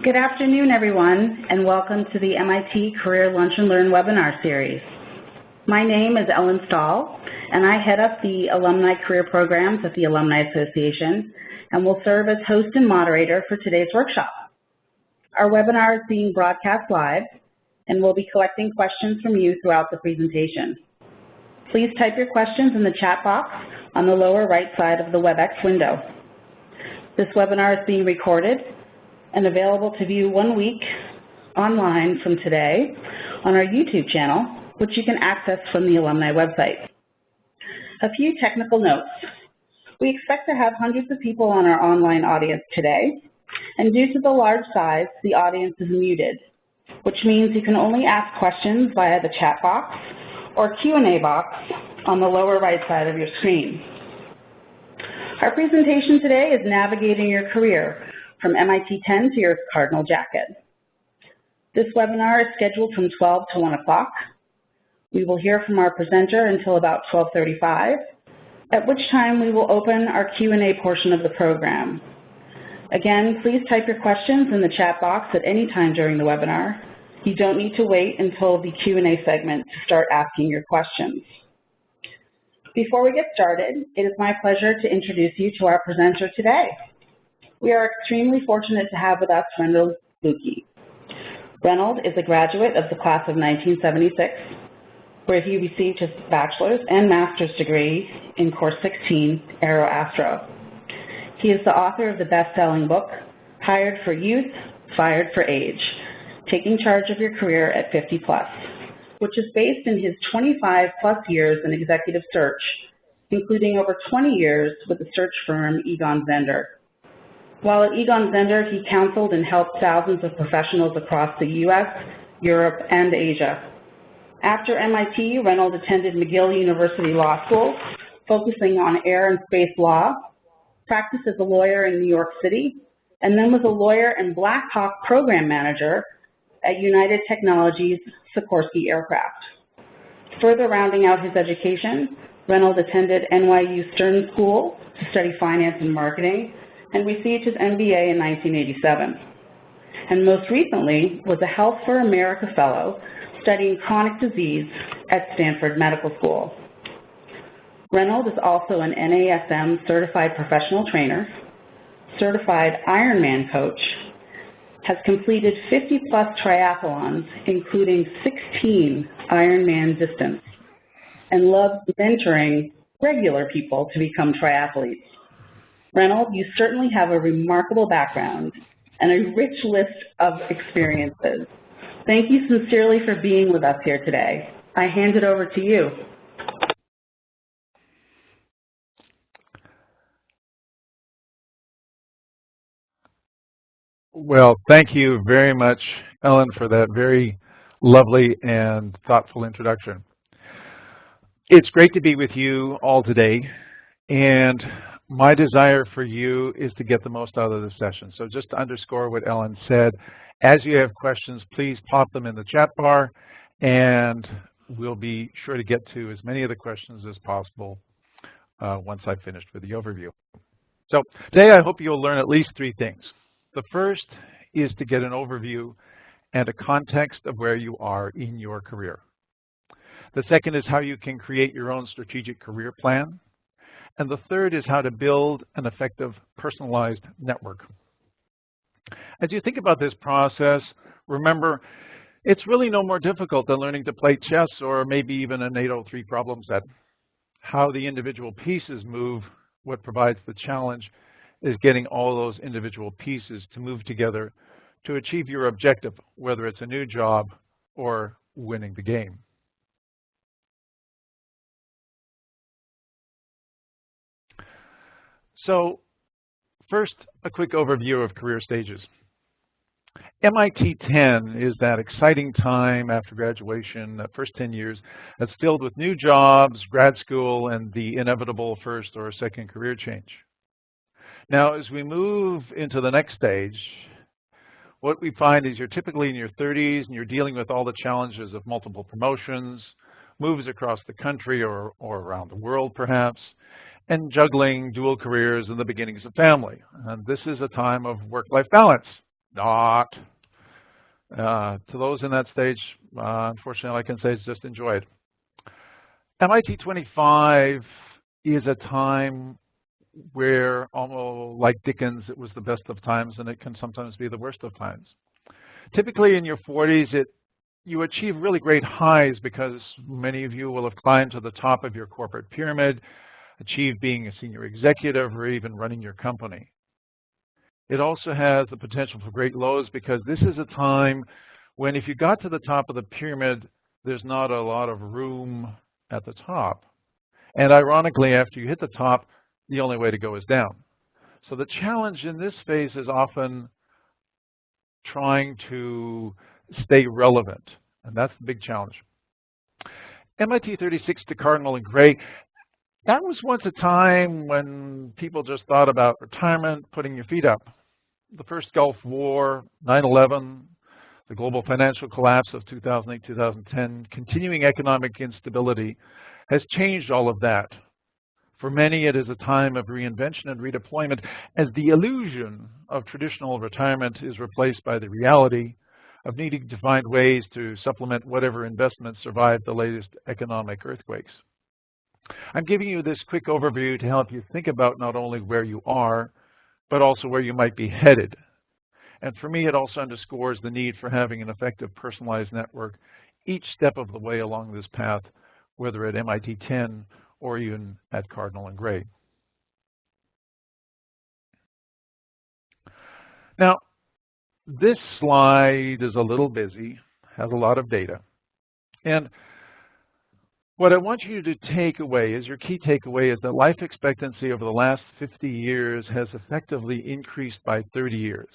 Good afternoon, everyone, and welcome to the MIT Career Lunch and Learn webinar series. My name is Ellen Stahl, and I head up the Alumni Career Programs at the Alumni Association and will serve as host and moderator for today's workshop. Our webinar is being broadcast live, and we'll be collecting questions from you throughout the presentation. Please type your questions in the chat box on the lower right side of the WebEx window. This webinar is being recorded and available to view 1 week online from today on our YouTube channel, which you can access from the alumni website. A few technical notes. We expect to have hundreds of people on our online audience today, and due to the large size, the audience is muted, which means you can only ask questions via the chat box or Q&A box on the lower right side of your screen. Our presentation today is Navigating Your Career, from MIT10 to your Cardinal jacket. This webinar is scheduled from 12 to 1 o'clock. We will hear from our presenter until about 12:35, at which time we will open our Q&A portion of the program. Again, please type your questions in the chat box at any time during the webinar. You don't need to wait until the Q&A segment to start asking your questions. Before we get started, it is my pleasure to introduce you to our presenter today. We are extremely fortunate to have with us Reynold Buki. Reynold is a graduate of the class of 1976, where he received his bachelor's and master's degree in course 16, Aero Astro. He is the author of the best-selling book, Hired for Youth, Fired for Age, Taking Charge of Your Career at 50+, which is based in his 25+ years in executive search, including over 20 years with the search firm Egon Zehnder. While at Egon Zehnder, he counseled and helped thousands of professionals across the U.S., Europe, and Asia. After MIT, Reynold attended McGill University Law School, focusing on air and space law, practiced as a lawyer in New York City, and then was a lawyer and Black Hawk program manager at United Technologies Sikorsky Aircraft. Further rounding out his education, Reynold attended NYU Stern School to study finance and marketing, and received his MBA in 1987. And most recently was a Health for America Fellow studying chronic disease at Stanford Medical School. Reynold is also an NASM certified professional trainer, certified Ironman coach, has completed 50+ triathlons, including 16 Ironman distance, and loves mentoring regular people to become triathletes. Reynold, you certainly have a remarkable background and a rich list of experiences. Thank you sincerely for being with us here today. I hand it over to you. Well, thank you very much, Ellen, for that very lovely and thoughtful introduction. It's great to be with you all today, and my desire for you is to get the most out of the session. So just to underscore what Ellen said, as you have questions, please pop them in the chat bar, and we'll be sure to get to as many of the questions as possible once I've finished with the overview. So today I hope you'll learn at least 3 things. The first is to get an overview and a context of where you are in your career. The second is how you can create your own strategic career plan. And the third is how to build an effective personalized network. As you think about this process, remember, it's really no more difficult than learning to play chess or maybe even an 803 problem set. How the individual pieces move, what provides the challenge, is getting all those individual pieces to move together to achieve your objective, whether it's a new job or winning the game. So first, a quick overview of career stages. MIT10 is that exciting time after graduation, that first 10 years, that's filled with new jobs, grad school, and the inevitable first or second career change. Now, as we move into the next stage, what we find is you're typically in your 30s and you're dealing with all the challenges of multiple promotions, moves across the country or around the world perhaps, and juggling dual careers and the beginnings of family. And this is a time of work-life balance. Not. To those in that stage, unfortunately, all I can say is just enjoy it. MIT 25 is a time where, almost like Dickens, it was the best of times, and it can sometimes be the worst of times. Typically in your 40s, you achieve really great highs because many of you will have climbed to the top of your corporate pyramid, achieved being a senior executive, or even running your company. It also has the potential for great lows because this is a time when if you got to the top of the pyramid, there's not a lot of room at the top. And ironically, after you hit the top, the only way to go is down. So the challenge in this phase is often trying to stay relevant, and that's the big challenge. MIT 36 to Cardinal and Gray, that was once a time when people just thought about retirement, putting your feet up. The first Gulf War, 9/11, the global financial collapse of 2008, 2010, continuing economic instability has changed all of that. For many, it is a time of reinvention and redeployment as the illusion of traditional retirement is replaced by the reality of needing to find ways to supplement whatever investments survived the latest economic earthquakes. I'm giving you this quick overview to help you think about not only where you are, but also where you might be headed. And for me, it also underscores the need for having an effective personalized network each step of the way along this path, whether at MIT10 or even at Cardinal and Gray. Now, this slide is a little busy, has a lot of data. And what I want you to take away is, your key takeaway is that life expectancy over the last 50 years has effectively increased by 30 years.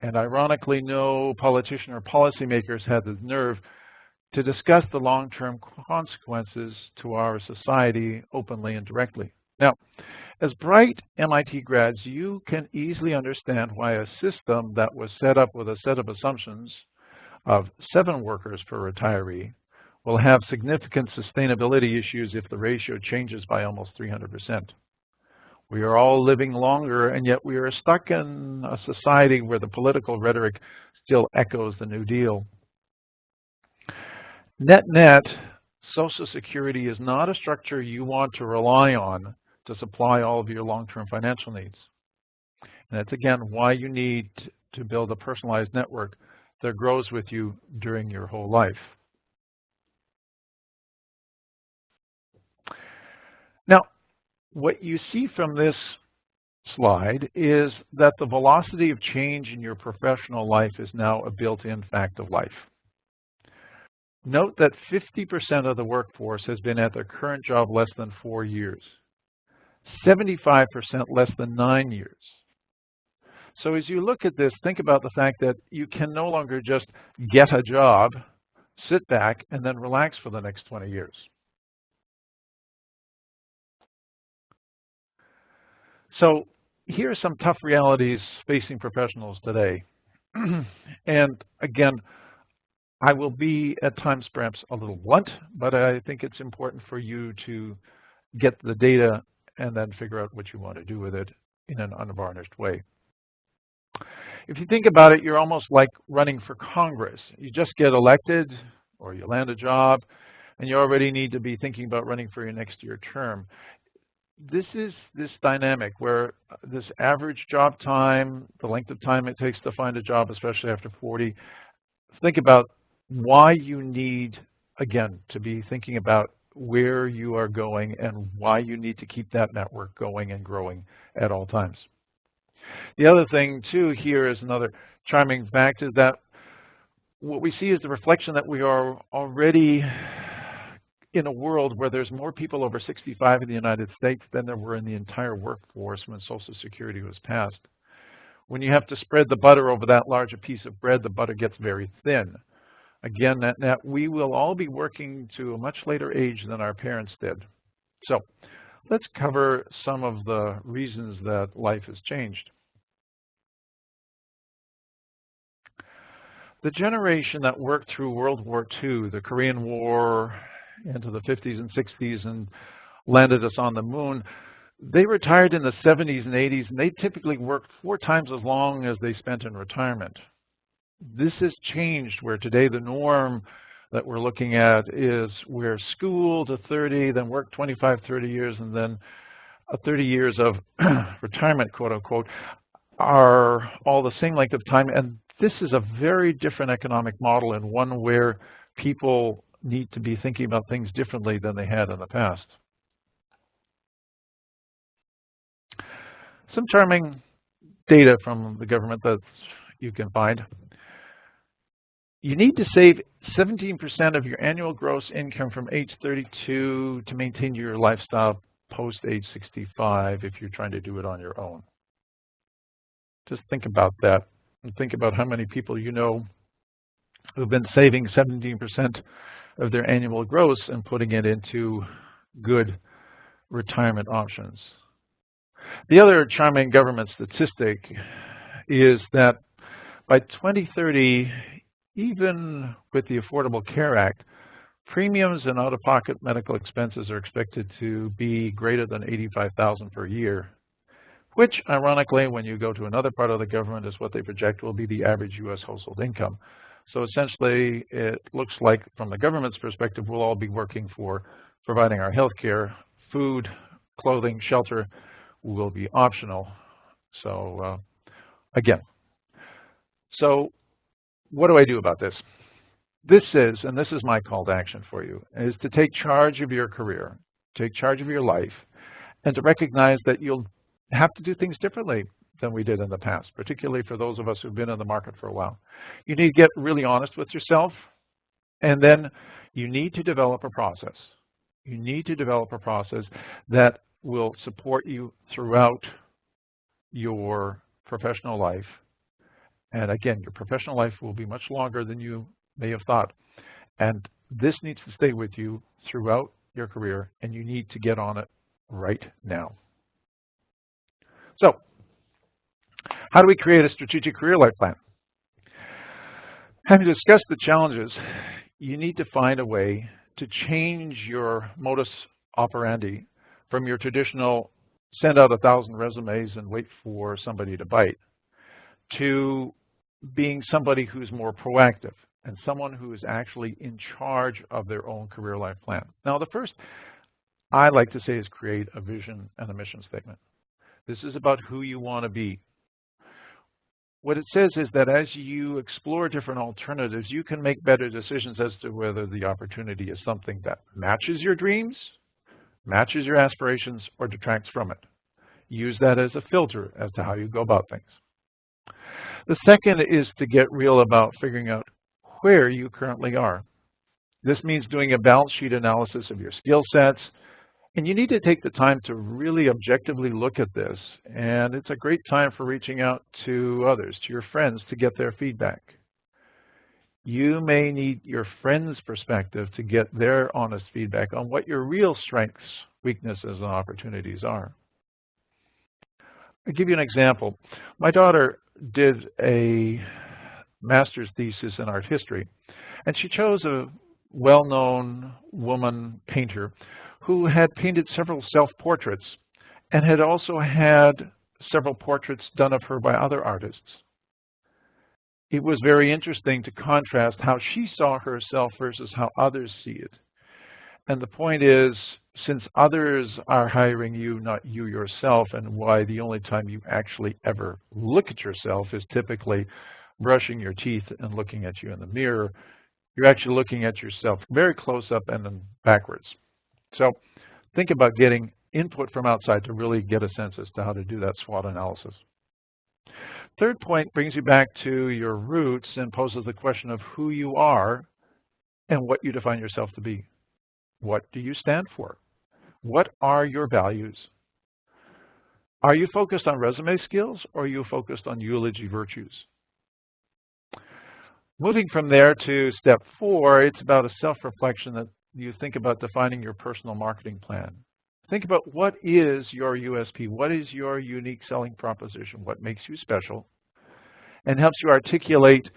And ironically, no politician or policymakers had the nerve to discuss the long-term consequences to our society openly and directly. Now, as bright MIT grads, you can easily understand why a system that was set up with a set of assumptions of 7 workers per retiree will have significant sustainability issues if the ratio changes by almost 300%. We are all living longer, and yet we are stuck in a society where the political rhetoric still echoes the New Deal. Net-net, Social Security is not a structure you want to rely on to supply all of your long-term financial needs. And that's, again, why you need to build a personalized network that grows with you during your whole life. Now, what you see from this slide is that the velocity of change in your professional life is now a built-in fact of life. Note that 50% of the workforce has been at their current job less than 4 years, 75% less than 9 years. So as you look at this, think about the fact that you can no longer just get a job, sit back, and then relax for the next 20 years. So here are some tough realities facing professionals today. And again, I will be at times perhaps a little blunt, but I think it's important for you to get the data and then figure out what you want to do with it in an unvarnished way. If you think about it, you're almost like running for Congress. You just get elected or you land a job and you already need to be thinking about running for your next year term. This is this dynamic where this average job time, the length of time it takes to find a job, especially after 40, think about why you need, again, to be thinking about where you are going and why you need to keep that network going and growing at all times. The other thing, too, here is another charming fact, is that what we see is the reflection that we are already in a world where there's more people over 65 in the United States than there were in the entire workforce when Social Security was passed. When you have to spread the butter over that large a piece of bread, the butter gets very thin. Again, we will all be working to a much later age than our parents did. So let's cover some of the reasons that life has changed. The generation that worked through World War II, the Korean War, into the 50s and 60s and landed us on the moon, They retired in the 70s and 80s, and they typically worked 4 times as long as they spent in retirement. This has changed, where today the norm that we're looking at is where school to 30, then work 25, 30 years, and then 30 years of retirement, quote unquote, are all the same length of time. And this is a very different economic model, and one where people need to be thinking about things differently than they had in the past. Some charming data from the government that you can find. You need to save 17% of your annual gross income from age 32 to maintain your lifestyle post age 65 if you're trying to do it on your own. Just think about that, and think about how many people you know who've been saving 17% of their annual gross and putting it into good retirement options. The other charming government statistic is that by 2030, even with the Affordable Care Act, premiums and out-of-pocket medical expenses are expected to be greater than $85,000 per year, which, ironically, when you go to another part of the government, is what they project will be the average U.S. household income. So essentially, it looks like, from the government's perspective, we'll all be working for providing our health care. Food, clothing, shelter will be optional. So again, so what do I do about this? This is, and this is my call to action for you, is to take charge of your career, take charge of your life, and to recognize that you'll have to do things differently than we did in the past, particularly for those of us who've been in the market for a while. You need to get really honest with yourself, and then you need to develop a process. You need to develop a process that will support you throughout your professional life. And again, your professional life will be much longer than you may have thought. And this needs to stay with you throughout your career, and you need to get on it right now. So, how do we create a strategic career life plan? Having discussed the challenges, you need to find a way to change your modus operandi from your traditional send out 1,000 resumes and wait for somebody to bite, to being somebody who's more proactive and someone who is actually in charge of their own career life plan. Now, the first I like to say is create a vision and a mission statement. This is about who you want to be. What it says is that as you explore different alternatives, you can make better decisions as to whether the opportunity is something that matches your dreams, matches your aspirations, or detracts from it. Use that as a filter as to how you go about things. The second is to get real about figuring out where you currently are. This means doing a balance sheet analysis of your skill sets, and you need to take the time to really objectively look at this, and it's a great time for reaching out to others, to your friends, to get their feedback. You may need your friends' perspective to get their honest feedback on what your real strengths, weaknesses, and opportunities are. I'll give you an example. My daughter did a master's thesis in art history, and she chose a well-known woman painter who had painted several self-portraits and had also had several portraits done of her by other artists. It was very interesting to contrast how she saw herself versus how others see it. And the point is, since others are hiring you, not you yourself, and why the only time you actually ever look at yourself is typically brushing your teeth and looking at you in the mirror, you're actually looking at yourself very close up and then backwards. So think about getting input from outside to really get a sense as to how to do that SWOT analysis. Third point brings you back to your roots and poses the question of who you are and what you define yourself to be. What do you stand for? What are your values? Are you focused on resume skills, or are you focused on eulogy virtues? Moving from there to step 4, it's about a self-reflection that you think about defining your personal marketing plan. Think about what is your USP, what is your unique selling proposition, what makes you special, and helps you articulate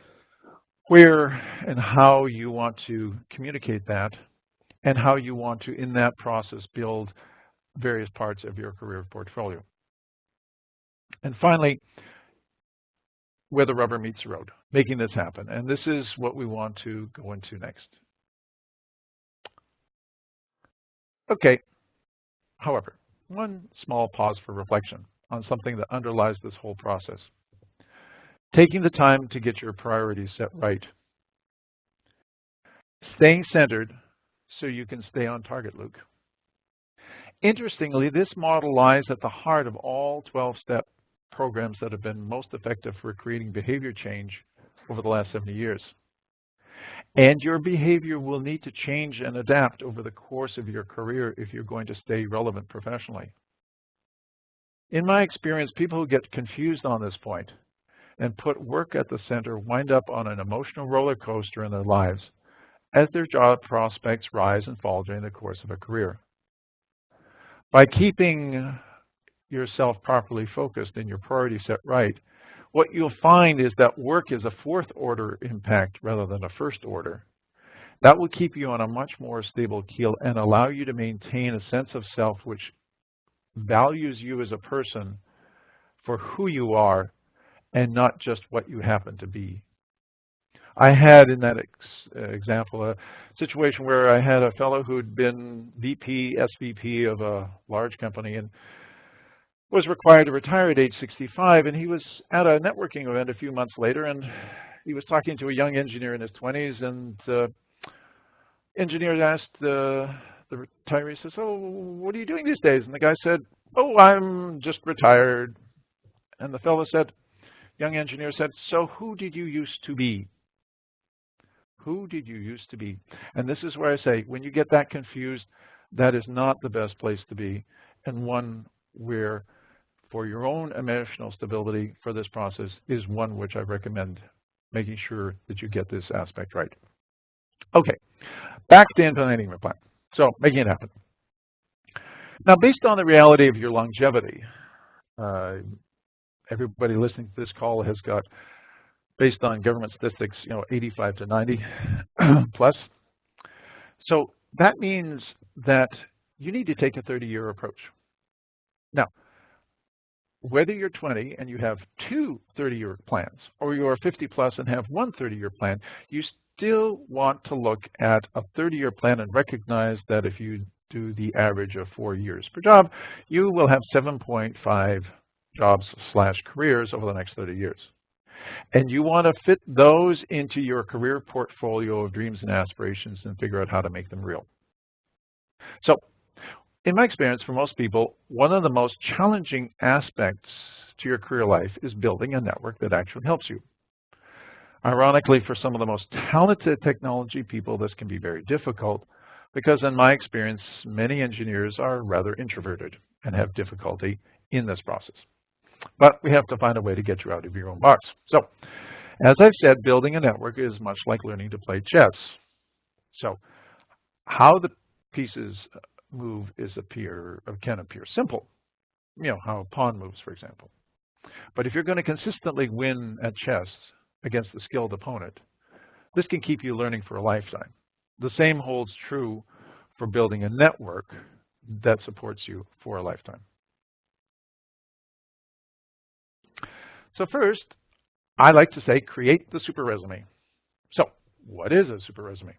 where and how you want to communicate that, and how you want to, in that process, build various parts of your career portfolio. And finally, where the rubber meets the road, making this happen. And this is what we want to go into next. Okay, however, one small pause for reflection on something that underlies this whole process. Taking the time to get your priorities set right. Staying centered so you can stay on target, Luke. Interestingly, this model lies at the heart of all 12-step programs that have been most effective for creating behavior change over the last 70 years. And your behavior will need to change and adapt over the course of your career if you're going to stay relevant professionally. In my experience, people who get confused on this point and put work at the center wind up on an emotional roller coaster in their lives as their job prospects rise and fall during the course of a career. By keeping yourself properly focused and your priorities set right, what you'll find is that work is a fourth-order impact rather than a first-order. That will keep you on a much more stable keel and allow you to maintain a sense of self which values you as a person for who you are and not just what you happen to be. I had in that example a situation where I had a fellow who'd been VP, SVP of a large company and was required to retire at age 65, and he was at a networking event a few months later, and he was talking to a young engineer in his 20s, and the engineer asked the retiree, says, "Oh, what are you doing these days?" And the guy said, "Oh, I'm just retired." And the fellow said, young engineer said, "So who did you used to be? Who did you used to be?" And this is where I say, when you get that confused, that is not the best place to be, and one where for your own emotional stability for this process is one which I recommend making sure that you get this aspect right. Okay, back to implementing your plan. So making it happen. Now, based on the reality of your longevity, everybody listening to this call has got, based on government statistics, 85 to 90 plus. So that means that you need to take a 30-year approach. Now, whether you're 20 and you have two 30-year plans, or you're 50 plus and have one 30-year plan, you still want to look at a 30-year plan and recognize that if you do the average of 4 years per job, you will have 7.5 jobs/careers over the next 30 years. And you want to fit those into your career portfolio of dreams and aspirations and figure out how to make them real. So, in my experience, for most people, one of the most challenging aspects to your career life is building a network that actually helps you. Ironically, for some of the most talented technology people, this can be very difficult because, in my experience, many engineers are rather introverted and have difficulty in this process. But we have to find a way to get you out of your own box. So, as I've said, building a network is much like learning to play chess. So, how the pieces move can appear simple. How a pawn moves, for example. But if you're going to consistently win at chess against a skilled opponent, this can keep you learning for a lifetime. The same holds true for building a network that supports you for a lifetime. So first, I like to say, create the super resume. So what is a super resume?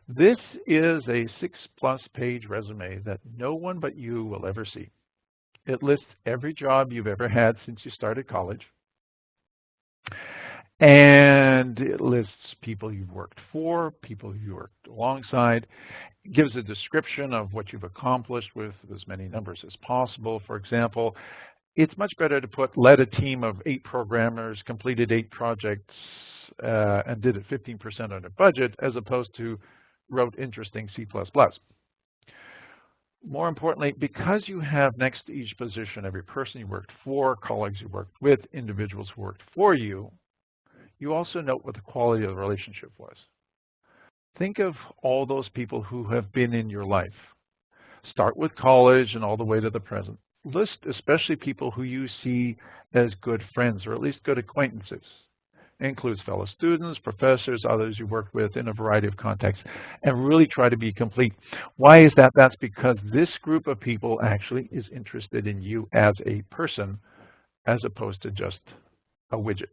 This is a 6+ page resume that no one but you will ever see. It lists every job you've ever had since you started college. And it lists people you've worked for, people you worked alongside. It gives a description of what you've accomplished with as many numbers as possible. For example, it's much better to put led a team of 8 programmers, completed 8 projects, and did it 15% under budget, as opposed to wrote interesting C++. More importantly, because you have next to each position every person you worked for, colleagues you worked with, individuals who worked for you, you also note what the quality of the relationship was. Think of all those people who have been in your life. Start with college and all the way to the present. List especially people who you see as good friends or at least good acquaintances. It includes fellow students, professors, others you worked with in a variety of contexts, and really try to be complete. Why is that? That's because this group of people actually is interested in you as a person as opposed to just a widget.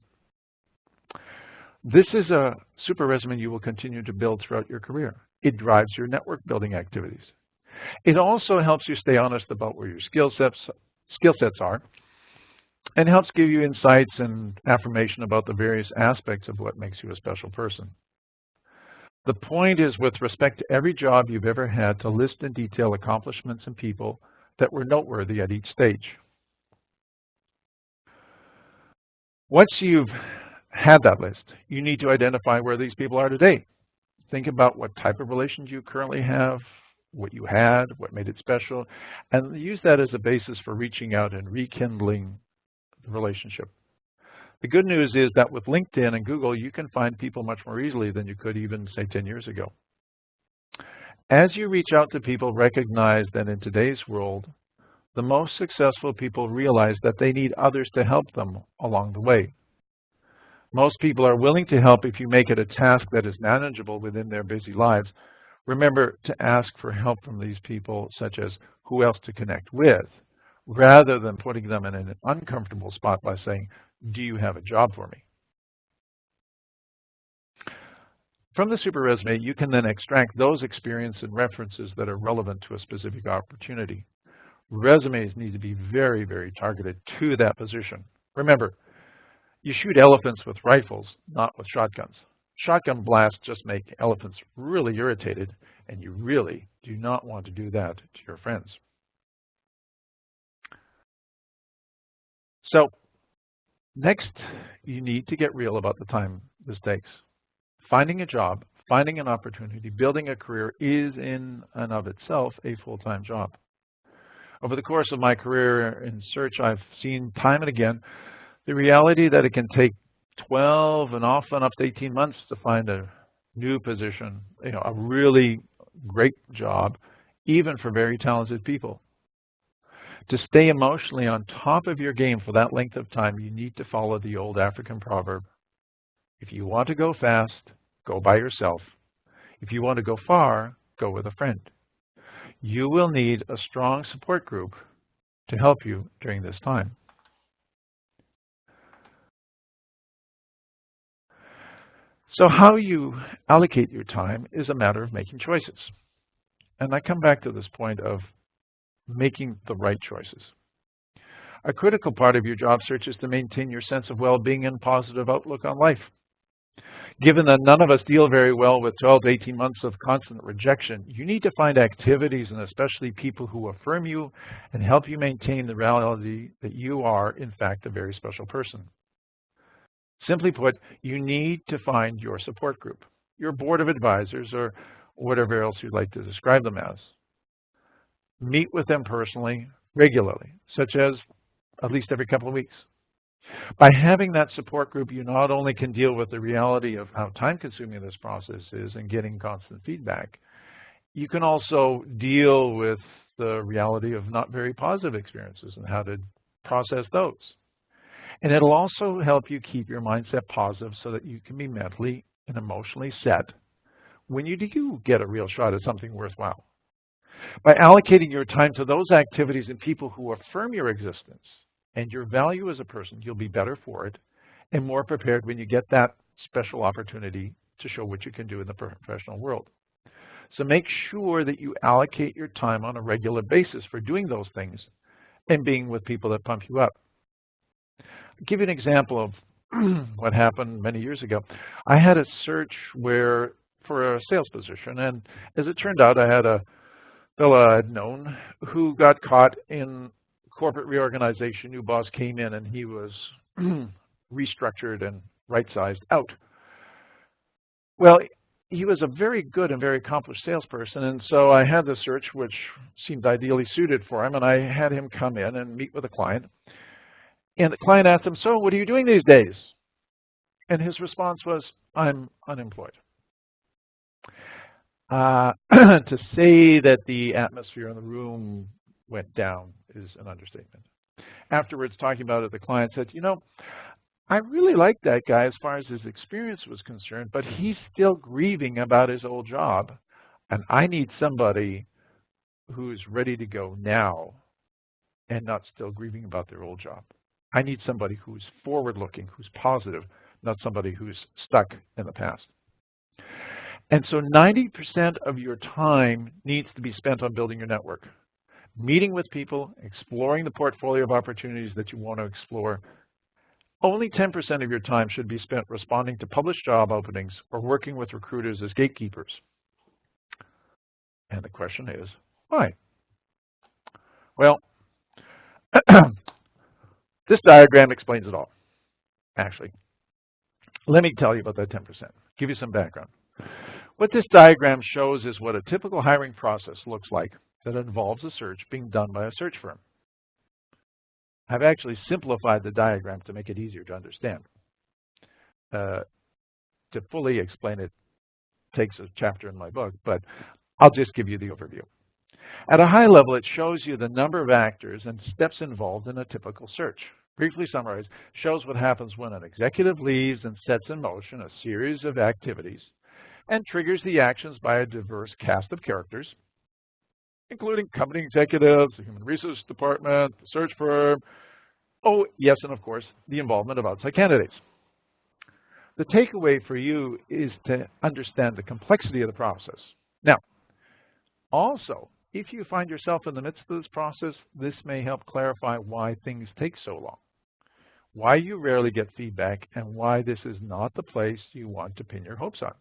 This is a super resume you will continue to build throughout your career. It drives your network building activities. It also helps you stay honest about where your skill sets are, and helps give you insights and affirmation about the various aspects of what makes you a special person. The point is, with respect to every job you've ever had, to list in detail accomplishments and people that were noteworthy at each stage. Once you've had that list, you need to identify where these people are today. Think about what type of relations you currently have, what you had, what made it special, and use that as a basis for reaching out and rekindling the relationship. The good news is that with LinkedIn and Google, you can find people much more easily than you could even, say, 10 years ago. As you reach out to people, recognize that in today's world, the most successful people realize that they need others to help them along the way. Most people are willing to help if you make it a task that is manageable within their busy lives. Remember to ask for help from these people, such as who else to connect with, rather than putting them in an uncomfortable spot by saying, do you have a job for me? From the super resume, you can then extract those experiences and references that are relevant to a specific opportunity. Resumes need to be very, very targeted to that position. Remember, you shoot elephants with rifles, not with shotguns. Shotgun blasts just make elephants really irritated, and you really do not want to do that to your friends. So, next, you need to get real about the time this takes. Finding a job, finding an opportunity, building a career is in and of itself a full-time job. Over the course of my career in search, I've seen time and again the reality that it can take 12 and often up to 18 months to find a new position, a really great job, even for very talented people. To stay emotionally on top of your game for that length of time, you need to follow the old African proverb. If you want to go fast, go by yourself. If you want to go far, go with a friend. You will need a strong support group to help you during this time. So how you allocate your time is a matter of making choices. And I come back to this point of making the right choices. A critical part of your job search is to maintain your sense of well-being and positive outlook on life. Given that none of us deal very well with 12 to 18 months of constant rejection, you need to find activities and especially people who affirm you and help you maintain the reality that you are, in fact, a very special person. Simply put, you need to find your support group, your board of advisors, or whatever else you'd like to describe them as. Meet with them personally, regularly, such as at least every couple of weeks. By having that support group, you not only can deal with the reality of how time-consuming this process is and getting constant feedback, you can also deal with the reality of not very positive experiences and how to process those. And it'll also help you keep your mindset positive so that you can be mentally and emotionally set when you do get a real shot at something worthwhile. By allocating your time to those activities and people who affirm your existence and your value as a person, you'll be better for it and more prepared when you get that special opportunity to show what you can do in the professional world. So make sure that you allocate your time on a regular basis for doing those things and being with people that pump you up. I'll give you an example of what happened many years ago. I had a search for a sales position, and as it turned out, I had a fellow I'd known who got caught in corporate reorganization. New boss came in, and he was restructured and right-sized out. Well, he was a very good and very accomplished salesperson, and so I had the search which seemed ideally suited for him, and I had him come in and meet with a client. And the client asked him, "So what are you doing these days?" And his response was, "I'm unemployed." To say that the atmosphere in the room went down is an understatement. Afterwards, talking about it, the client said, I really like that guy as far as his experience was concerned, but he's still grieving about his old job, and I need somebody who's ready to go now and not still grieving about their old job. I need somebody who's forward-looking, who's positive, not somebody who's stuck in the past. And so 90% of your time needs to be spent on building your network, meeting with people, exploring the portfolio of opportunities that you want to explore. Only 10% of your time should be spent responding to published job openings or working with recruiters as gatekeepers. And the question is, why? Well, this diagram explains it all, actually. Let me tell you about that 10%, give you some background. What this diagram shows is what a typical hiring process looks like that involves a search being done by a search firm. I've actually simplified the diagram to make it easier to understand. To fully explain it takes a chapter in my book, but I'll just give you the overview. At a high level, it shows you the number of actors and steps involved in a typical search. Briefly summarized, shows what happens when an executive leaves and sets in motion a series of activities and triggers the actions by a diverse cast of characters, including company executives, the human resources department, the search firm, oh, yes, and of course, the involvement of outside candidates. The takeaway for you is to understand the complexity of the process. Now, also, if you find yourself in the midst of this process, this may help clarify why things take so long, why you rarely get feedback, and why this is not the place you want to pin your hopes on.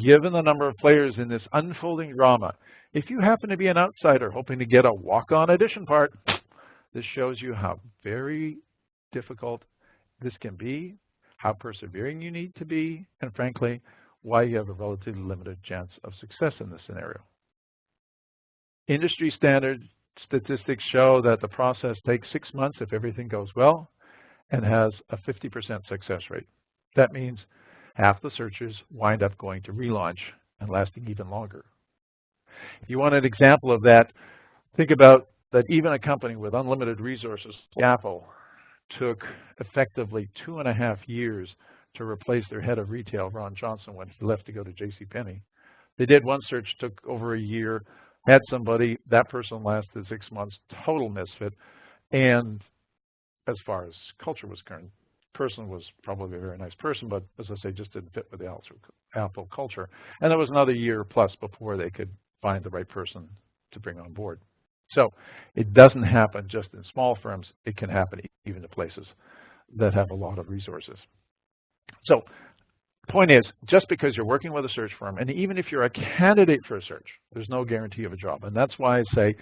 Given the number of players in this unfolding drama, if you happen to be an outsider hoping to get a walk-on audition part, this shows you how very difficult this can be, how persevering you need to be, and frankly, why you have a relatively limited chance of success in this scenario. Industry standard statistics show that the process takes 6 months if everything goes well and has a 50% success rate. That means half the searches wind up going to relaunch and lasting even longer. If you want an example of that, think about that even a company with unlimited resources, Apple, took effectively 2.5 years to replace their head of retail, Ron Johnson, when he left to go to JCPenney. They did one search, took over a year, had somebody, that person lasted 6 months, total misfit, and as far as culture was concerned, person was probably a very nice person, but as I say, just didn't fit with the Apple culture. And there was another year plus before they could find the right person to bring on board. So it doesn't happen just in small firms. It can happen even to places that have a lot of resources. So the point is, just because you're working with a search firm, and even if you're a candidate for a search, there's no guarantee of a job. And that's why I say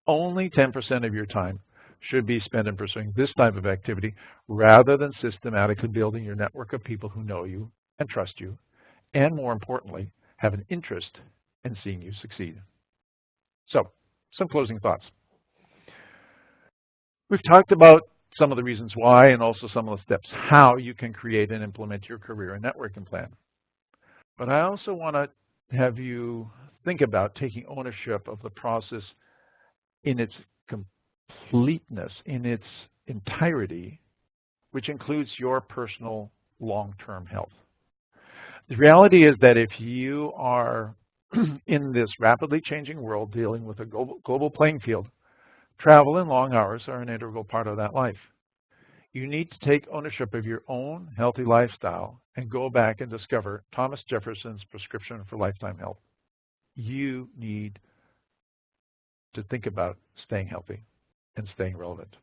only 10% of your time should be spent in pursuing this type of activity rather than systematically building your network of people who know you and trust you, and more importantly, have an interest in seeing you succeed. So, some closing thoughts. We've talked about some of the reasons why and also some of the steps how you can create and implement your career and networking plan. But I also want to have you think about taking ownership of the process in its completeness, in its entirety, which includes your personal long-term health. The reality is that if you are in this rapidly changing world dealing with a global playing field, travel and long hours are an integral part of that life. You need to take ownership of your own healthy lifestyle and go back and discover Thomas Jefferson's prescription for lifetime health. You need to think about staying healthy and staying relevant.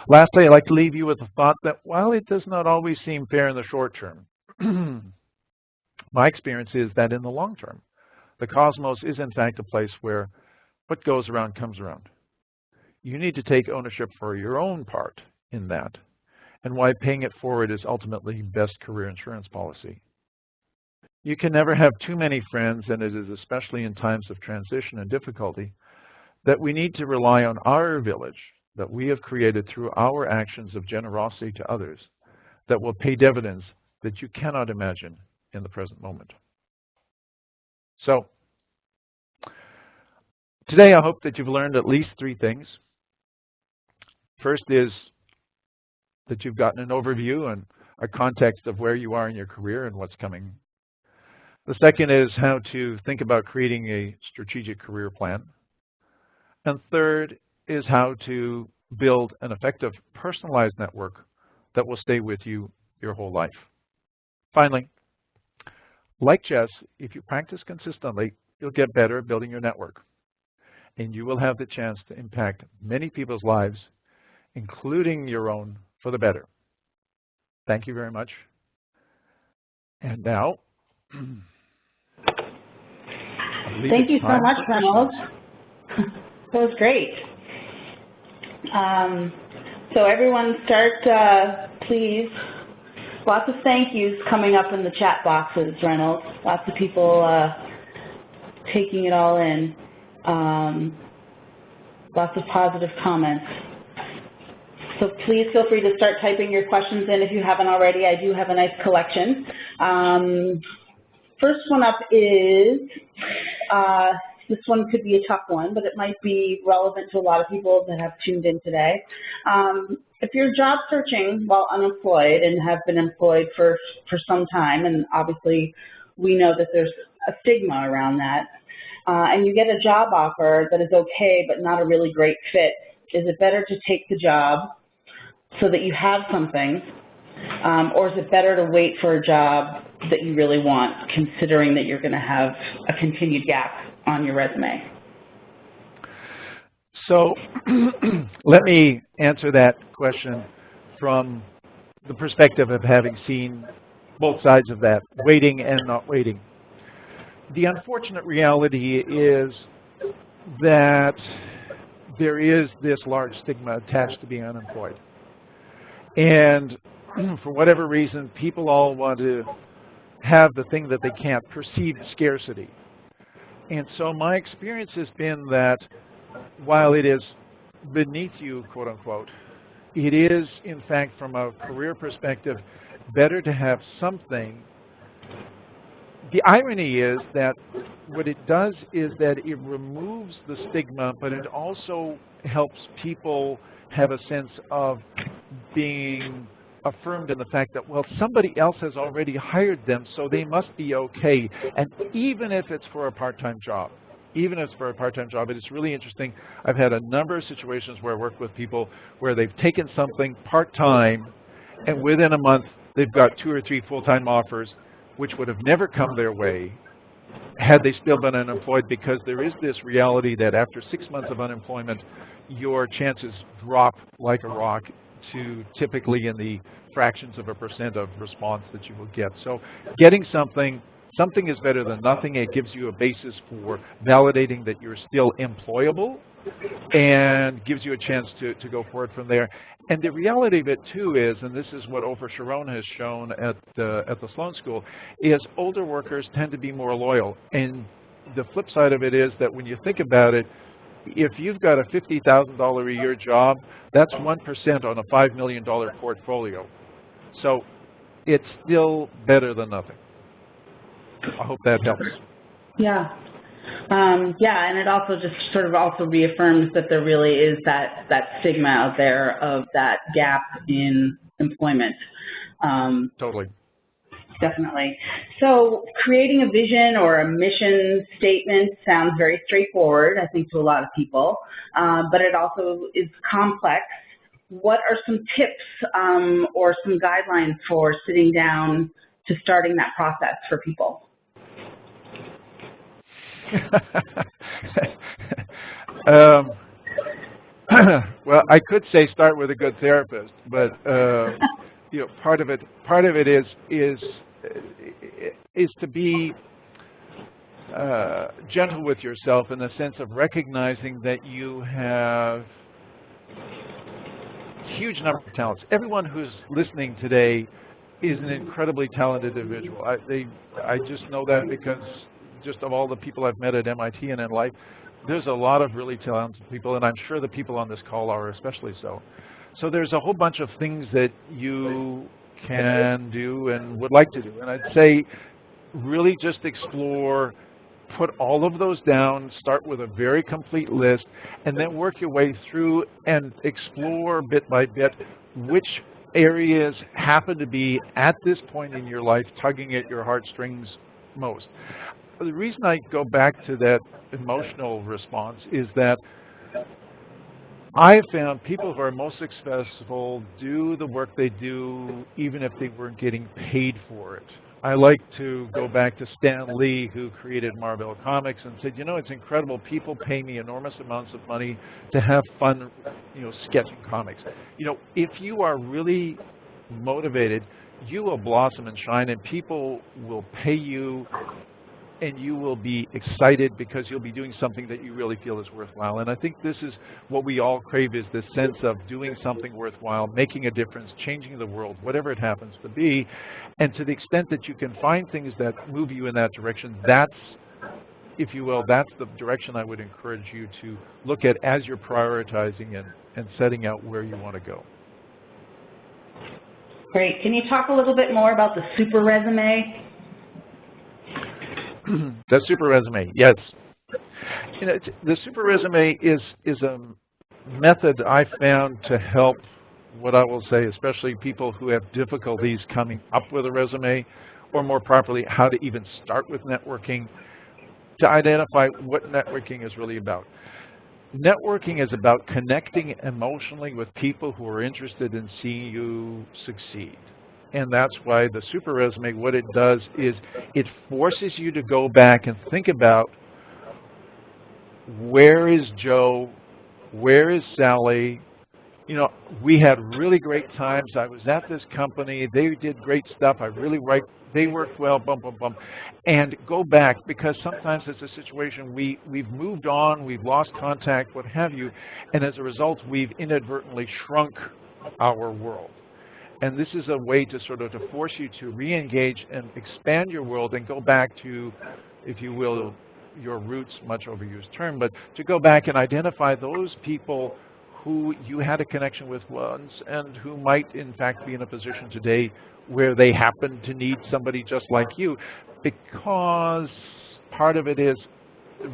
Lastly, I'd like to leave you with the thought that while it does not always seem fair in the short term, my experience is that in the long term, the cosmos is in fact a place where what goes around comes around. You need to take ownership for your own part in that, and why paying it forward is ultimately best career insurance policy. You can never have too many friends, and it is especially in times of transition and difficulty that we need to rely on our village that we have created through our actions of generosity to others that will pay dividends that you cannot imagine in the present moment. So, today I hope that you've learned at least 3 things. First is that you've gotten an overview and a context of where you are in your career and what's coming. The second is how to think about creating a strategic career plan. And third is how to build an effective personalized network that will stay with you your whole life. Finally, like chess, if you practice consistently, you'll get better at building your network. And you will have the chance to impact many people's lives, including your own, for the better. Thank you very much. And now, thank you so much, Reynolds. That was great. So everyone start, please. Lots of thank yous coming up in the chat boxes, Reynolds. Lots of people taking it all in. Lots of positive comments. So please feel free to start typing your questions in if you haven't already. I do have a nice collection. First one up is, this one could be a tough one, but it might be relevant to a lot of people that have tuned in today. If you're job searching while unemployed and have been employed for some time, and obviously we know that there's a stigma around that, and you get a job offer that is okay but not a really great fit, is it better to take the job so that you have something, or is it better to wait for a job that you really want, considering that you're going to have a continued gap on your resume? So let me answer that question from the perspective of having seen both sides of that, waiting and not waiting. The unfortunate reality is that there is this large stigma attached to being unemployed. And for whatever reason, people all want to have the thing that they can't, perceived scarcity. And so my experience has been that while it is beneath you, quote unquote, it is, in fact, from a career perspective, better to have something. The irony is that what it does is that it removes the stigma, but it also helps people have a sense of being affirmed in the fact that, well, somebody else has already hired them, so they must be okay. And even if it's for a part-time job, it is really interesting. I've had a number of situations where I work with people where they've taken something part-time, and within a month, they've got 2 or 3 full-time offers, which would have never come their way had they still been unemployed, because there is this reality that after 6 months of unemployment, your chances drop like a rock to typically in the fractions of a % of response that you will get. So getting something is better than nothing. It gives you a basis for validating that you're still employable and gives you a chance to go forward from there. And the reality of it too is, and this is what Ofer Sharon has shown at the Sloan School, is older workers tend to be more loyal. And the flip side of it is that when you think about it, if you've got a $50,000 a year job, that's 1% on a $5 million portfolio. So it's still better than nothing. I hope that helps. Yeah. Yeah, and it also just sort of also reaffirms that there really is that stigma out there of that gap in employment. Totally. Definitely. So creating a vision or a mission statement sounds very straightforward, I think, to a lot of people, but it also is complex. What are some tips or some guidelines for sitting down to starting that process for people? Well, I could say start with a good therapist, but you know, part of it is to be gentle with yourself in the sense of recognizing that you have a huge number of talents. Everyone who's listening today is an incredibly talented individual. I just know that because just of all the people I've met at MIT and in life, there's a lot of really talented people, and I'm sure the people on this call are especially so. So there's a whole bunch of things that you can do and would like to do. And I'd say really just explore, put all of those down, start with a very complete list, and then work your way through and explore bit by bit which areas happen to be at this point in your life tugging at your heartstrings most? The reason I go back to that emotional response is that I found people who are most successful do the work they do even if they weren't getting paid for it. I like to go back to Stan Lee, who created Marvel Comics, and said, you know, it's incredible. People pay me enormous amounts of money to have fun, you know, sketching comics. You know, if you are really motivated, you will blossom and shine, and people will pay you, and you will be excited because you'll be doing something that you really feel is worthwhile. And I think this is what we all crave, is this sense of doing something worthwhile, making a difference, changing the world, whatever it happens to be. And to the extent that you can find things that move you in that direction, that's, if you will, that's the direction I would encourage you to look at as you're prioritizing and setting out where you want to go. Great. Can you talk a little bit more about the super resume? The super resume, yes. You know, the super resume is a method I found to help, what I will say, especially people who have difficulties coming up with a resume, or more properly, how to even start with networking, to identify what networking is really about. Networking is about connecting emotionally with people who are interested in seeing you succeed. And that's why the super resume, what it does is it forces you to go back and think about, where is Joe, where is Sally? You know, we had really great times. I was at this company. They did great stuff. They worked well, bum, bum, bum. And go back, because sometimes it's a situation we've moved on, we've lost contact, what have you, and as a result, we've inadvertently shrunk our world. And this is a way to sort of to force you to re-engage and expand your world and go back to, if you will, your roots, much overused term, but to go back and identify those people who you had a connection with once and who might in fact be in a position today where they happen to need somebody just like you, because part of it is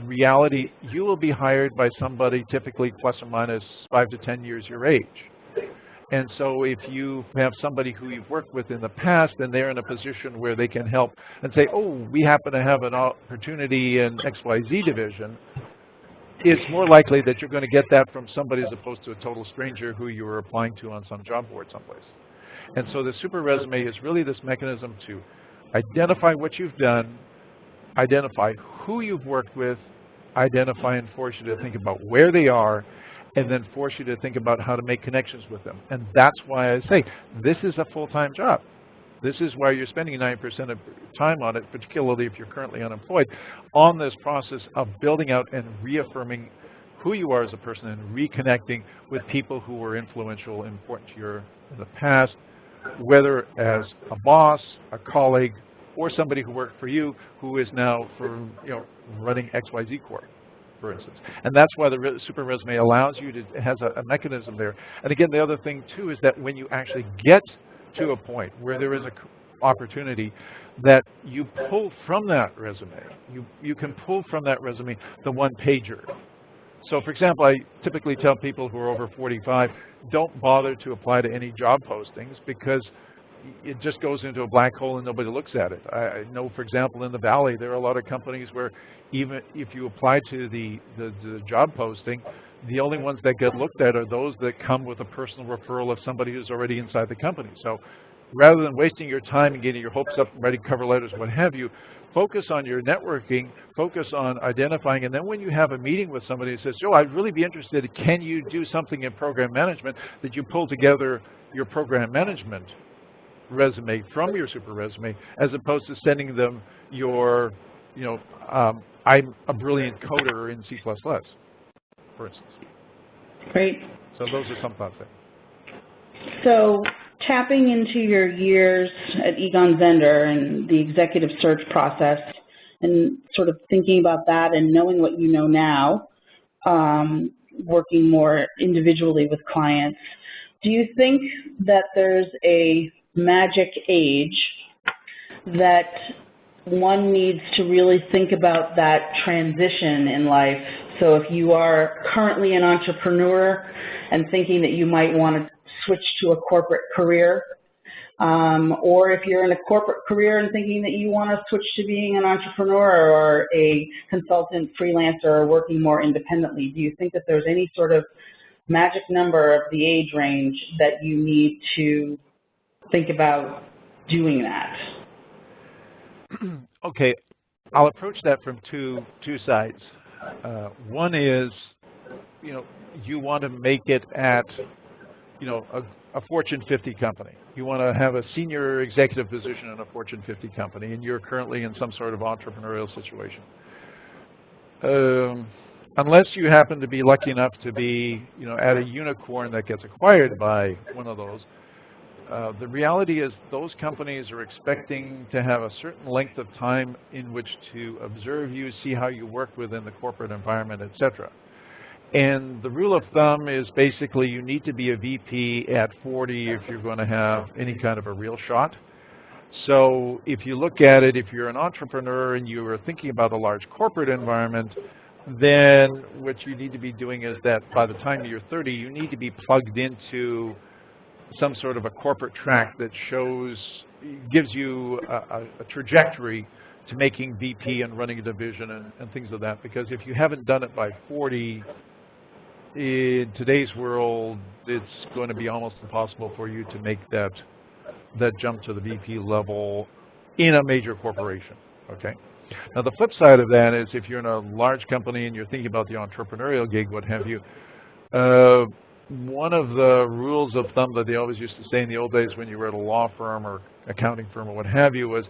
reality. You will be hired by somebody typically plus or minus 5 to 10 years your age. And so if you have somebody who you've worked with in the past and they're in a position where they can help and say, oh, we happen to have an opportunity in XYZ division, it's more likely that you're going to get that from somebody as opposed to a total stranger who you were applying to on some job board someplace. And so the super resume is really this mechanism to identify what you've done, identify who you've worked with, identify and force you to think about where they are, and then force you to think about how to make connections with them. And that's why I say this is a full-time job. This is why you're spending 90% of time on it, particularly if you're currently unemployed, on this process of building out and reaffirming who you are as a person and reconnecting with people who were influential and important to you in the past, whether as a boss, a colleague, or somebody who worked for you who is now running XYZ Corp, for instance. And that's why the super resume allows you to, it has a mechanism there. And again, the other thing too is that when you actually get to a point where there is an opportunity, that you pull from that resume, you can pull from that resume the one-pager. So for example, I typically tell people who are over 45, don't bother to apply to any job postings because it just goes into a black hole and nobody looks at it. I know, for example, in the Valley, there are a lot of companies where even if you apply to the job posting, the only ones that get looked at are those that come with a personal referral of somebody who's already inside the company. So rather than wasting your time and getting your hopes up, writing cover letters, what have you, focus on your networking, focus on identifying, and then when you have a meeting with somebody who says, Joe, I'd really be interested, can you do something in program management, that you pull together your program management resume from your super resume, as opposed to sending them your, I'm a brilliant coder in C++, for instance. Great. So those are some thoughts there. So tapping into your years at Egon Zehnder and the executive search process and sort of thinking about that and knowing what you know now, working more individually with clients, do you think that there's a magic age that one needs to really think about that transition in life? So if you are currently an entrepreneur and thinking that you might want to switch to a corporate career, or if you're in a corporate career and thinking that you want to switch to being an entrepreneur or a consultant, freelancer, or working more independently. Do you think that there's any sort of magic number of the age range that you need to think about doing that? Okay, I'll approach that from two sides. One is, you want to make it at, a Fortune 50 company. You want to have a senior executive position in a Fortune 50 company, and you're currently in some sort of entrepreneurial situation. Unless you happen to be lucky enough to be, at a unicorn that gets acquired by one of those, the reality is those companies are expecting to have a certain length of time in which to observe you, see how you work within the corporate environment, etc. And the rule of thumb is basically you need to be a VP at 40 if you're going to have any kind of a real shot. So if you look at it, if you're an entrepreneur and you are thinking about a large corporate environment, then what you need to be doing is that by the time you're 30, you need to be plugged into some sort of a corporate track that gives you a trajectory to making VP and running a division and things of that. Because if you haven't done it by 40, in today's world, it's going to be almost impossible for you to make that jump to the VP level in a major corporation. Okay. Now the flip side of that is if you're in a large company and you're thinking about the entrepreneurial gig, what have you, one of the rules of thumb that they always used to say in the old days when you were at a law firm or accounting firm or what have you was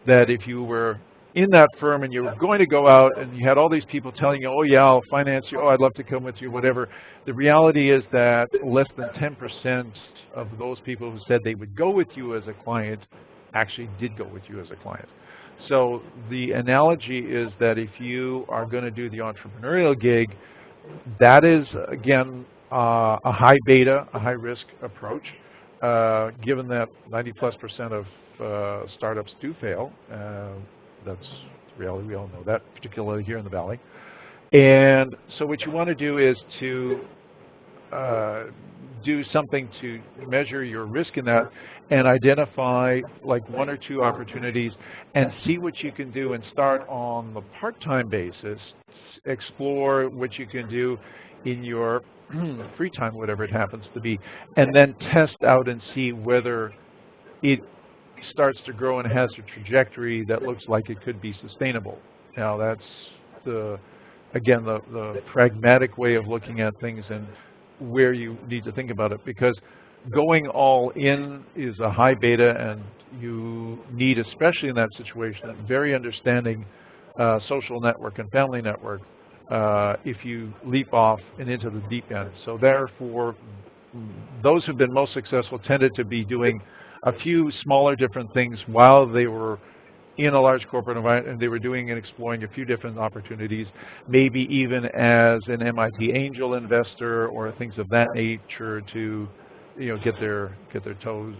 that if you were in that firm and you were going to go out and you had all these people telling you, oh yeah, I'll finance you, oh I'd love to come with you, whatever, the reality is that less than 10% of those people who said they would go with you as a client actually did go with you as a client. So the analogy is that if you are going to do the entrepreneurial gig, that is, again, a high beta, a high risk approach, given that 90+% of startups do fail. That's the reality, we all know that, particularly here in the Valley. And so what you want to do is to do something to measure your risk in that and identify like one or two opportunities and see what you can do and start on the part-time basis, explore what you can do in your free time, whatever it happens to be, and then test out and see whether it starts to grow and has a trajectory that looks like it could be sustainable. Now that's the pragmatic way of looking at things and where you need to think about it, because going all in is a high beta, and you need, especially in that situation, a very understanding social network and family network if you leap off and into the deep end. So therefore, those who've been most successful tended to be doing a few smaller different things while they were in a large corporate environment, and they were doing and exploring a few different opportunities, maybe even as an MIT angel investor or things of that nature to, get their toes,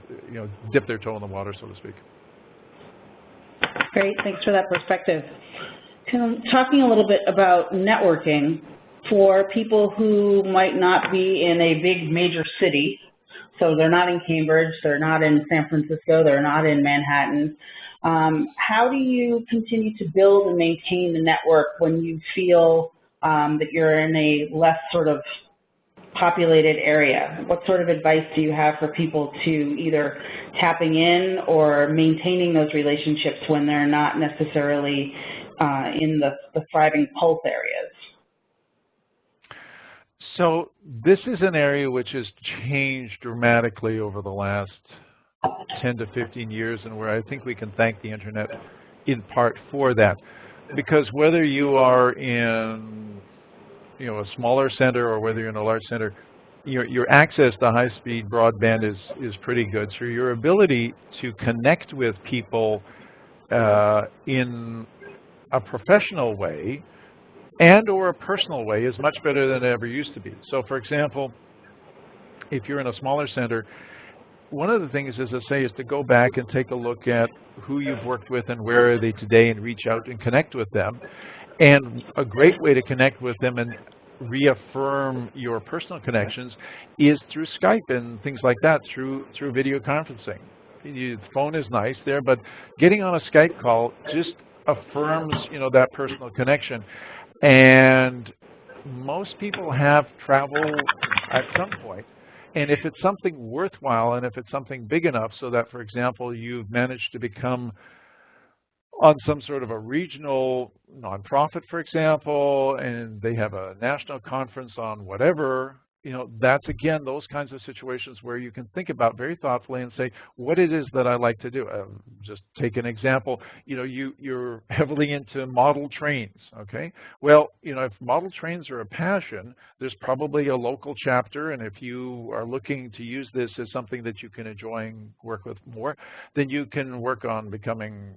dip their toe in the water, so to speak. Great, thanks for that perspective. Talking a little bit about networking for people who might not be in a big major city, so they're not in Cambridge, they're not in San Francisco, they're not in Manhattan. How do you continue to build and maintain the network when you feel that you're in a less sort of populated area? What sort of advice do you have for people to either tapping in or maintaining those relationships when they're not necessarily in the thriving pulse areas? So this is an area which has changed dramatically over the last 10 to 15 years, and where I think we can thank the internet in part for that. Because whether you are in a smaller center or whether you're in a large center, your access to high-speed broadband is pretty good. So your ability to connect with people in a professional way and or a personal way is much better than it ever used to be. So for example, if you're in a smaller center, one of the things, as I say, is to go back and take a look at who you've worked with and where are they today and reach out and connect with them. And a great way to connect with them and reaffirm your personal connections is through Skype and things like that, through video conferencing. The phone is nice there, but getting on a Skype call just affirms, that personal connection. And most people have traveled at some point. And if it's something worthwhile and if it's something big enough so that, for example, you've managed to become on some sort of a regional nonprofit, for example, and they have a national conference on whatever, that's, again, those kinds of situations where you can think about very thoughtfully and say, what it is that I like to do. Just take an example. You're heavily into model trains, okay? Well, if model trains are a passion, there's probably a local chapter, and if you are looking to use this as something that you can enjoy and work with more, then you can work on becoming,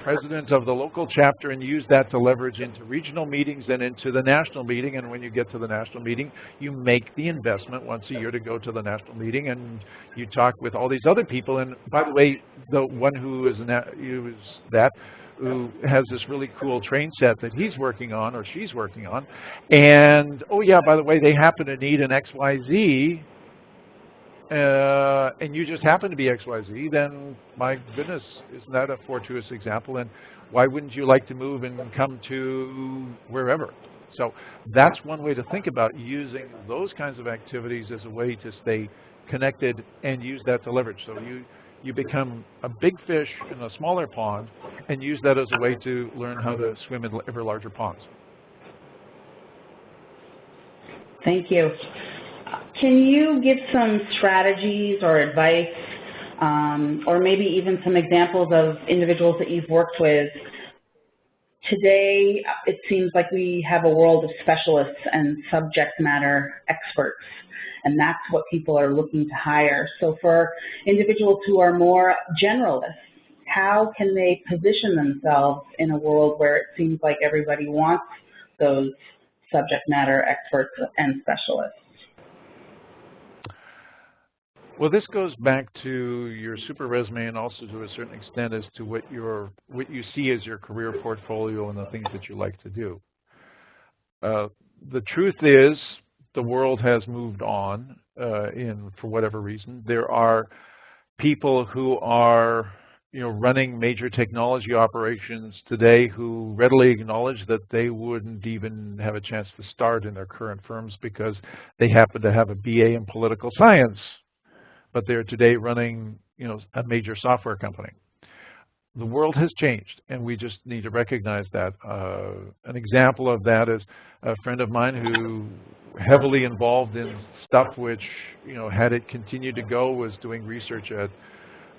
president of the local chapter and use that to leverage into regional meetings and into the national meeting. And when you get to the national meeting, you make the investment once a year to go to the national meeting, and you talk with all these other people. And by the way, the one who has this really cool train set that he's working on or she's working on, and oh yeah, by the way, they happen to need an XYZ, and you just happen to be XYZ, then my goodness, isn't that a fortuitous example? And why wouldn't you like to move and come to wherever? So that's one way to think about using those kinds of activities as a way to stay connected and use that to leverage. So you become a big fish in a smaller pond and use that as a way to learn how to swim in ever larger ponds. Thank you. Can you give some strategies or advice, or maybe even some examples of individuals that you've worked with? Today, it seems like we have a world of specialists and subject matter experts, and that's what people are looking to hire. So for individuals who are more generalists, how can they position themselves in a world where it seems like everybody wants those subject matter experts and specialists? Well, this goes back to your super resume and also to a certain extent as to what you see as your career portfolio and the things that you like to do. The truth is the world has moved on for whatever reason. There are people who are running major technology operations today who readily acknowledge that they wouldn't even have a chance to start in their current firms because they happen to have a BA in political science, but they're today running, a major software company. The world has changed, and we just need to recognize that. An example of that is a friend of mine who heavily involved in stuff which, had it continued to go, was doing research at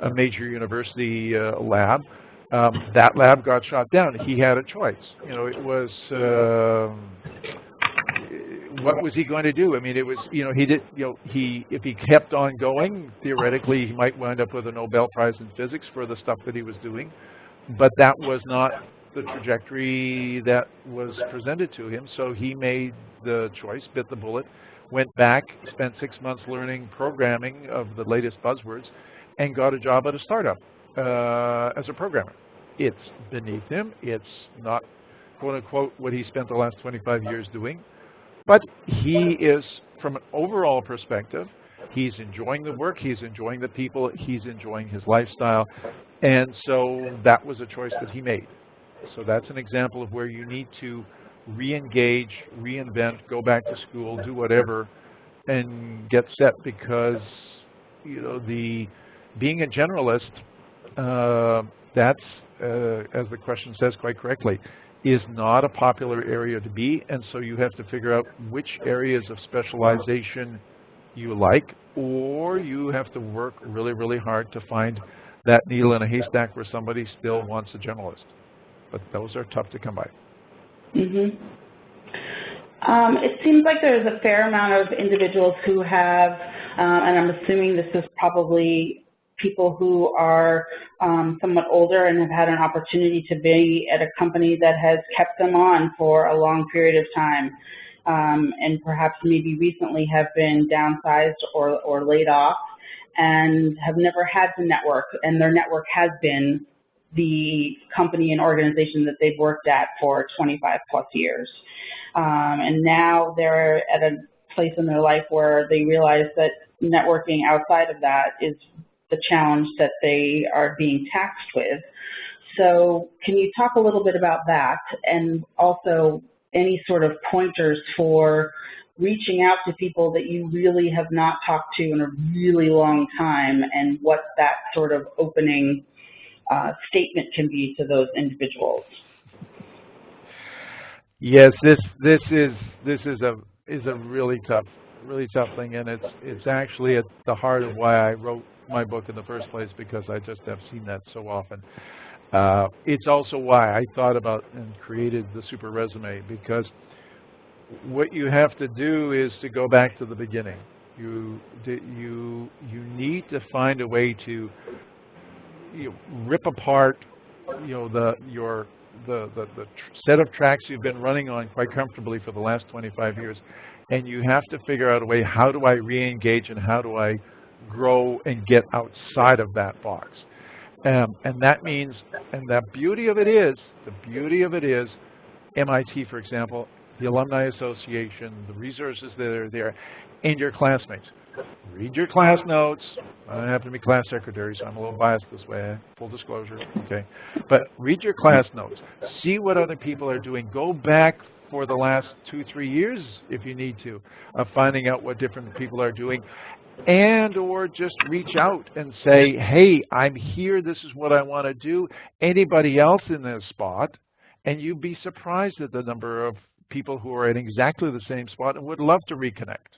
a major university lab. That lab got shot down. He had a choice. It was what was he going to do? I mean, it was, if he kept on going, theoretically, he might wind up with a Nobel Prize in physics for the stuff that he was doing. But that was not the trajectory that was presented to him. So he made the choice, bit the bullet, went back, spent 6 months learning programming of the latest buzzwords, and got a job at a startup as a programmer. It's beneath him. It's not, quote unquote, what he spent the last 25 years doing. But he is, from an overall perspective, he's enjoying the work, he's enjoying the people, he's enjoying his lifestyle. And so that was a choice that he made. So that's an example of where you need to re-engage, reinvent, go back to school, do whatever, and get set, because, being a generalist, that's, as the question says quite correctly, is not a popular area to be, and so you have to figure out which areas of specialization you like, or you have to work really, really hard to find that needle in a haystack where somebody still wants a generalist. But those are tough to come by. Mm-hmm. It seems like there's a fair amount of individuals who have, and I'm assuming this is probably people who are somewhat older and have had an opportunity to be at a company that has kept them on for a long period of time, and perhaps maybe recently have been downsized or laid off and have never had to network, and their network has been the company and organization that they've worked at for 25 plus years. and now they're at a place in their life where they realize that networking outside of that is the challenge that they are being taxed with. So can you talk a little bit about that, and also any sort of pointers for reaching out to people that you really have not talked to in a really long time, and what that sort of opening statement can be to those individuals? Yes, this is a really tough thing, and it's actually at the heart of why I wrote my book in the first place, because I just have seen that so often. It's also why I thought about and created the super resume, because what you have to do is to go back to the beginning. You need to find a way to rip apart the set of tracks you've been running on quite comfortably for the last 25 years, and you have to figure out a way, how do I re-engage and how do I grow and get outside of that box? And that means, and the beauty of it is, MIT, for example, the Alumni Association, the resources that are there, and your classmates. Read your class notes. I happen to be class secretary, so I'm a little biased this way, full disclosure, okay? But read your class notes. See what other people are doing. Go back for the last 2-3 years, if you need to, of finding out what different people are doing, and or just reach out and say, hey, I'm here, this is what I want to do. Anybody else in this spot? And you'd be surprised at the number of people who are in exactly the same spot and would love to reconnect.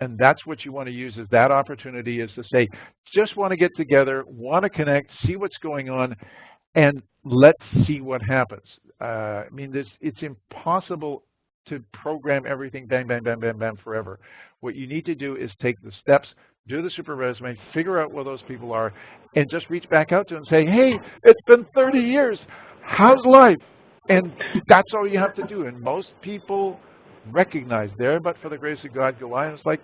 And that's what you want to use, is that opportunity, is to say, just want to get together, want to connect, see what's going on, and let's see what happens. I mean, it's impossible to program everything bang, bang, bang, bang, bang forever. What you need to do is take the steps, do the super resume, figure out where those people are, and just reach back out to them and say, hey, it's been 30 years. How's life? And that's all you have to do. And most people recognize there, but for the grace of God, go on. It's like,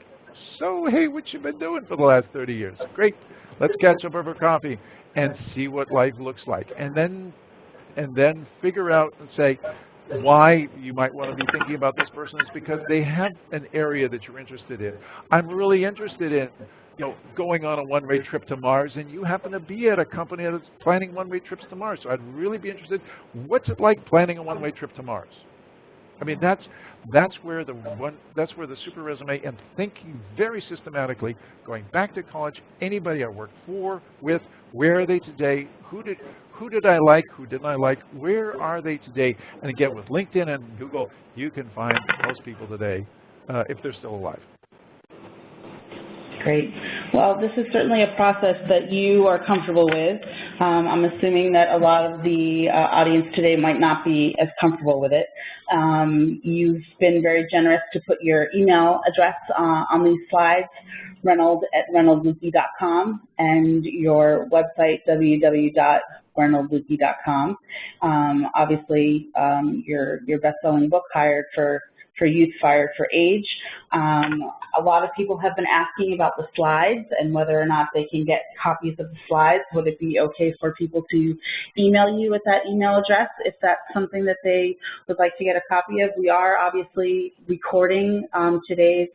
so, hey, what you been doing for the last 30 years? Great. Let's catch up over coffee and see what life looks like. And then figure out and say why you might want to be thinking about this person is because they have an area that you're interested in. I'm really interested in, going on a one-way trip to Mars, and you happen to be at a company that's planning one-way trips to Mars. So I'd really be interested. What's it like planning a one-way trip to Mars? I mean, that's where the super resume, and thinking very systematically, going back to college, anybody I worked for, with, where are they today? Who did I like? Who didn't I like? Where are they today? And again, with LinkedIn and Google, you can find most people today if they're still alive. Great. Well, this is certainly a process that you are comfortable with. I'm assuming that a lot of the audience today might not be as comfortable with it. You've been very generous to put your email address on these slides, reynolds@reynoldslukey.com, and your website, www.reynoldslukey.com. Obviously, your best-selling book, Hired for Youth, Fired for Age. A lot of people have been asking about the slides and whether or not they can get copies of the slides. Would it be okay for people to email you at that email address if that's something that they would like to get a copy of? We are obviously recording today's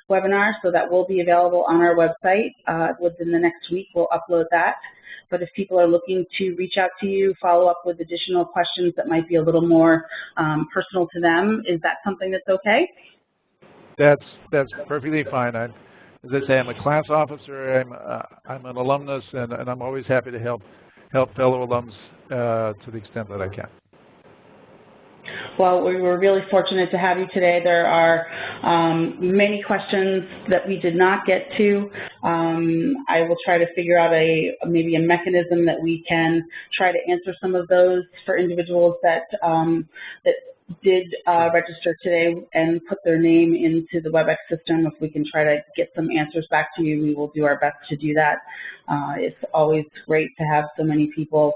webinar, so that will be available on our website. Within the next week, we'll upload that. But if people are looking to reach out to you, follow up with additional questions that might be a little more personal to them, is that something that's okay? That's perfectly fine. As I say, I'm a class officer. I'm an alumnus, and I'm always happy to help fellow alums to the extent that I can. Well, we were really fortunate to have you today. There are many questions that we did not get to. I will try to figure out maybe a mechanism that we can try to answer some of those for individuals that did register today and put their name into the WebEx system. If we can try to get some answers back to you, we will do our best to do that. It's always great to have so many people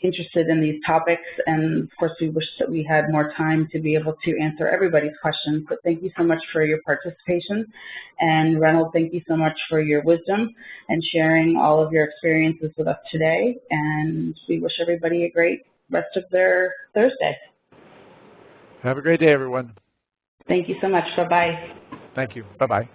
interested in these topics, and of course we wish that we had more time to be able to answer everybody's questions. But thank you so much for your participation, and Reynolds, thank you so much for your wisdom and sharing all of your experiences with us today, and we wish everybody a great rest of their Thursday. Have a great day, everyone. Thank you so much. Bye-bye. Thank you. Bye-bye.